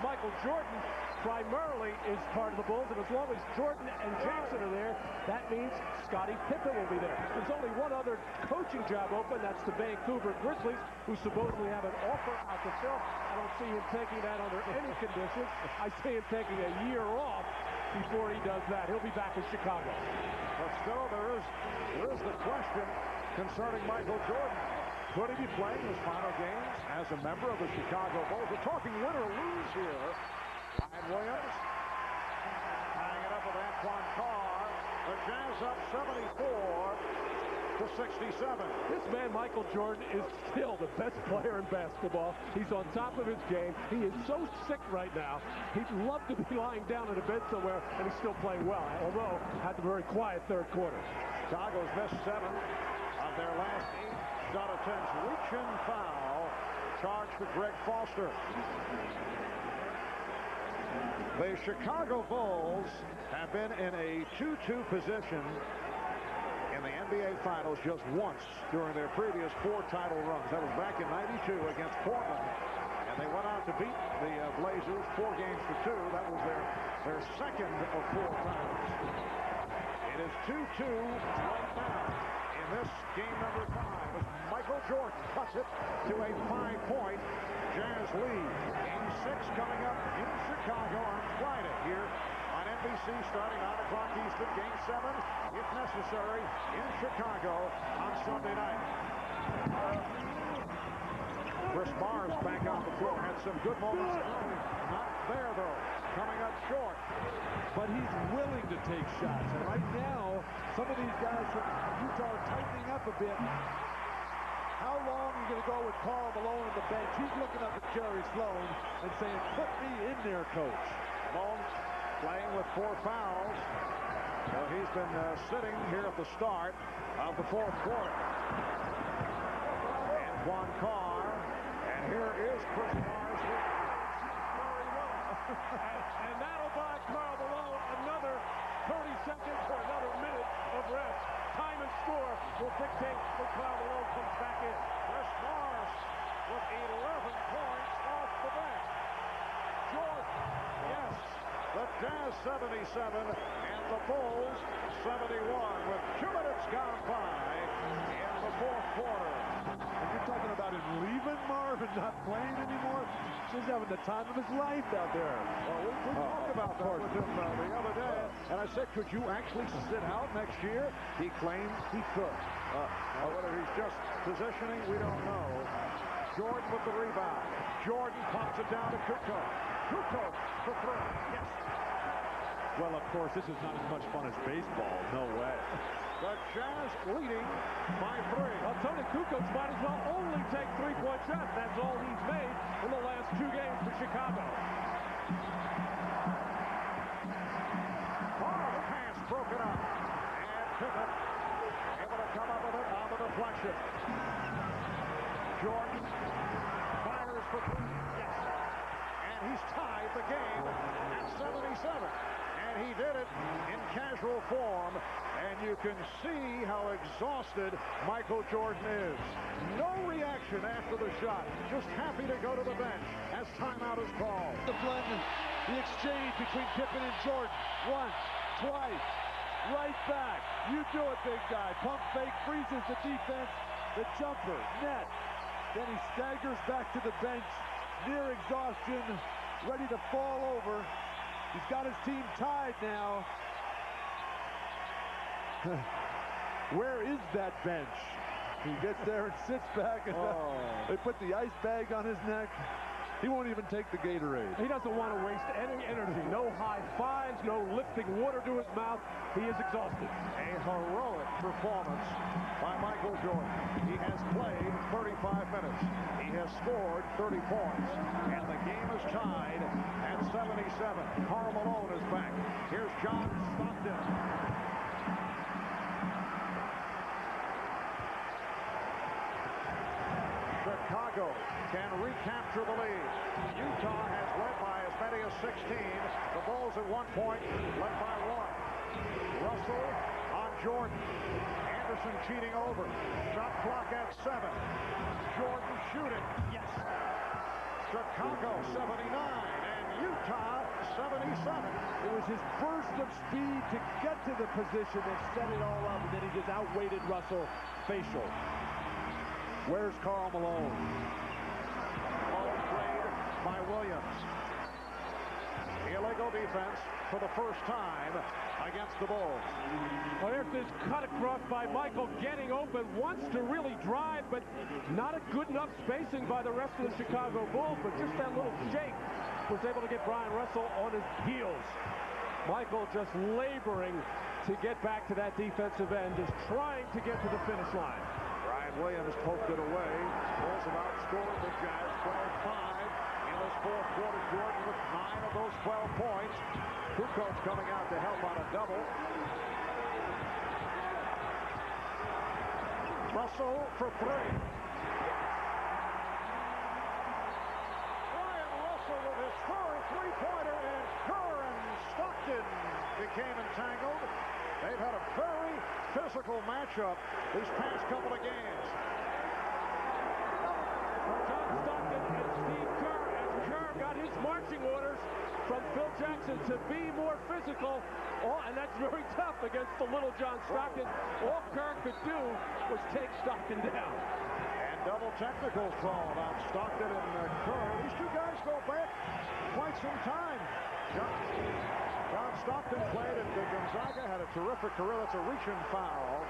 Michael Jordan primarily is part of the Bulls, and as long as Jordan and Jackson are there, that means Scottie Pippen will be there. There's only one other coaching job open, that's the Vancouver Grizzlies, who supposedly have an offer out to fill. I don't see him taking that under any conditions. I see him taking a year off before he does that. He'll be back in Chicago. But still, there is the question concerning Michael Jordan. Could he be playing his final games as a member of the Chicago Bulls? We're talking win or lose here. Ryan Williams tying it up with Antoine Carr. The Jazz up 74-67. This man, Michael Jordan, is still the best player in basketball. He's on top of his game. He is so sick right now. He'd love to be lying down in a bed somewhere, and he's still playing well, although had a very quiet third quarter. Chicago's missed 7 of their last 8 shot attempts. Reach-in foul charged for Greg Foster. The Chicago Bulls have been in a 2-2 position in the NBA Finals just once during their previous 4 title runs. That was back in '92 against Portland. And they went out to beat the Blazers 4 games to 2. That was their second of 4 titles. It is 2-2 right now in this game number 5 as Michael Jordan cuts it to a 5-point Jazz lead. Game 6 coming up in Chicago on Friday here on NBC starting 9 o'clock Eastern. Game 7, if necessary, in Chicago on Sunday night. Chris Mars back on the floor. Had some good moments early. Not there, though. Coming up short. But he's willing to take shots. And right now, some of these guys from Utah are tightening up a bit. How long are you going to go with Karl Malone on the bench? He's looking up at Jerry Sloan and saying, put me in there, coach. Malone playing with 4 fouls. So he's been sitting here at the start of the 4th quarter. Antoine Carr. And here is Chris Mars. And that'll buy Karl Malone another 30 seconds or another minute of rest. Time and score will dictate when Karl Malone comes back in. Chris Mars with 11 points off the bench. Jordan, yes, the Jazz 77 and the Bulls 71 with 2 minutes gone by in the 4th quarter. And you're talking about him leaving Marvin, not playing anymore? He's having the time of his life out there. Well, we talked about that with him the other day, and I said, could you actually sit out next year? He claimed he could. Whether he's just positioning, we don't know. Jordan with the rebound. Jordan pops it down to Kukoc. Kukoc for 3. Yes. Well, of course, this is not as much fun as baseball. No way. The Jazz leading by 3. Well, Tony Kukoc might as well only take 3-point shots. That's all he's made in the last 2 games for Chicago. The pass broken up. And Pippen able to come up with it on the deflection. Jordan fires for 3. Yes. And he's tied the game at 77. And he did it in casual form. And you can see how exhausted Michael Jordan is. No reaction after the shot. Just happy to go to the bench as timeout is called. The blend, the exchange between Pippen and Jordan. Once, twice, right back. You do it, big guy. Pump fake, freezes the defense. The jumper, net. Then he staggers back to the bench, near exhaustion, ready to fall over. He's got his team tied now. Where is that bench? He gets there and sits back, and they put the ice bag on his neck. He won't even take the Gatorade. He doesn't want to waste any energy. No high fives, no lifting water to his mouth. He is exhausted. A heroic performance by Michael Jordan. He has played 35 minutes. He has scored 30 points. And the game is tied at 77. Karl Malone is back. Here's John Stockton. Chicago can recapture the lead. Utah has led by as many as 16. The Bulls at one point led by 1. Russell on Jordan. Anderson cheating over. Shot clock at 7. Jordan shooting. Yes. Chicago 79 and Utah 77. It was his burst of speed to get to the position that set it all up, and then he just outweighted Russell facial. Where's Karl Malone? Ball played by Williams. Illegal defense for the first time against the Bulls. Well, there's this cut across by Michael, getting open, wants to really drive, but not a good enough spacing by the rest of the Chicago Bulls, but just that little shake was able to get Bryon Russell on his heels. Michael just laboring to get back to that defensive end, just trying to get to the finish line. Brian Williams poked it away. Bulls have outscored the Jazz 12-5 in this fourth quarter. Jordan with 9 of those 12 points. Kukoc coming out to help on a double. Russell for 3. Bryon Russell with his third three-pointer, and Kerr and Stockton became entangled. They've had a very physical matchup these past couple of games. John Stockton and Steve Kerr, as Kerr got his marching orders from Phil Jackson to be more physical. And that's very tough against the little John Stockton. All Kerr could do was take Stockton down. And double technicals called on Stockton and Kerr. These two guys go back quite some time. John Stockton played at Gonzaga, had a terrific career. That's a reach-in foul.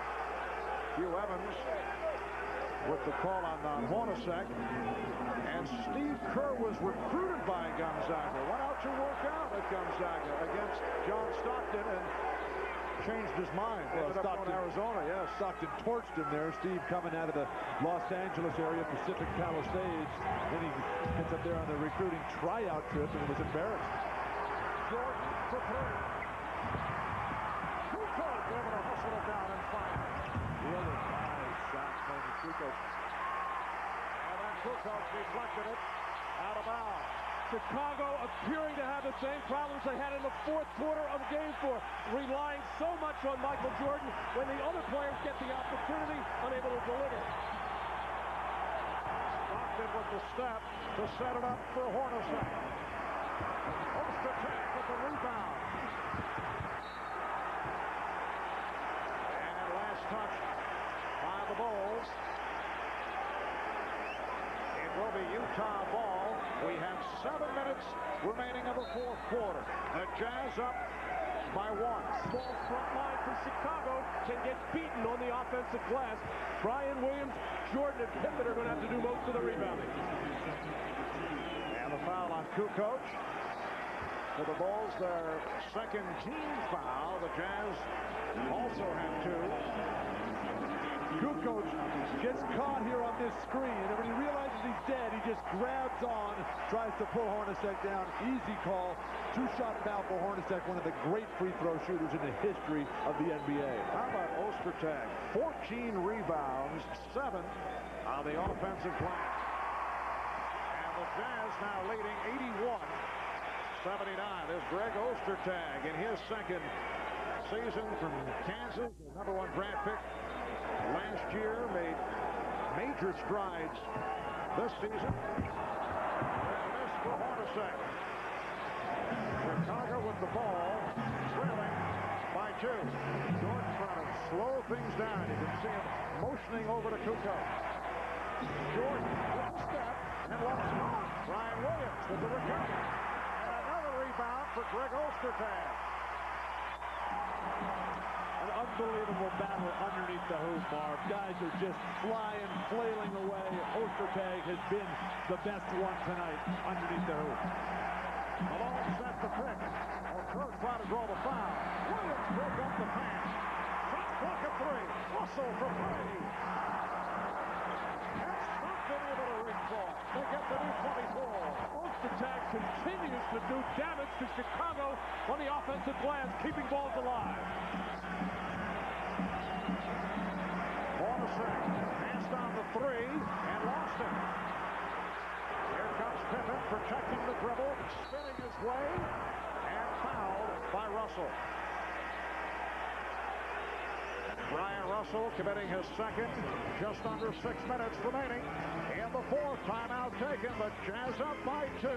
Hugh Evans with the call on Hornacek. And Steve Kerr was recruited by Gonzaga. Went out to work out at Gonzaga against John Stockton and changed his mind. Ended up in Arizona, yes. Stockton torched him there. Steve coming out of the Los Angeles area, Pacific Palisades. Then he gets up there on the recruiting tryout trip and was embarrassed. Jordan for 3. Kukoc able to hustle it down and fire. The other nice shot from Kukoc. And then Kukoc deflected it out of bounds. Chicago appearing to have the same problems they had in the fourth quarter of game 4, relying so much on Michael Jordan when the other players get the opportunity, unable to deliver. Stockton with the step to set it up for Hornacek. Ostertag with the rebound. And last touch by the Bulls. It will be Utah ball. We have 7 minutes remaining of the fourth quarter. The Jazz up by 1. Small front line for Chicago can get beaten on the offensive glass. Brian Williams, Jordan, and Pippen are going to have to do most of the rebounding. And the foul on Kukoc. For the Bulls, their second team foul. The Jazz also have 2. Kukoc gets caught here on this screen, and when he realizes he's dead, he just grabs on, tries to pull Hornacek down. Easy call. 2-shot foul for Hornacek, one of the great free throw shooters in the history of the NBA. How about Ostertag? 14 rebounds, 7 on the offensive glass. And the Jazz now leading 81-79. There's Greg Ostertag in his second season from Kansas, the #1 draft pick. Last year made major strides this season. And this for Hornacek. Chicago with the ball, trailing by 2. Jordan trying to slow things down. You can see him motioning over to Kukoc. Jordan with the step and lost it. Brian Williams with the recovery. And another rebound for Greg Ostertag. An unbelievable battle underneath the hoop, Marv. Guys are just flying, flailing away. Ostertag has been the best one tonight underneath the hoop. Malone set the pick. Kerr tried to draw the foul. Williams broke up the pass. Shot clock at 3. Russell for 3. And Stockton able to reach for. They get the new 24. Ostertag continues to do damage to Chicago on the offensive glass, keeping balls alive. Hornacek passed on the 3 and lost it. Here comes Pippen protecting the dribble, spinning his way, and fouled by Russell. Bryon Russell committing his second, just under 6 minutes remaining in the fourth. Timeout taken, but Jazz up by 2.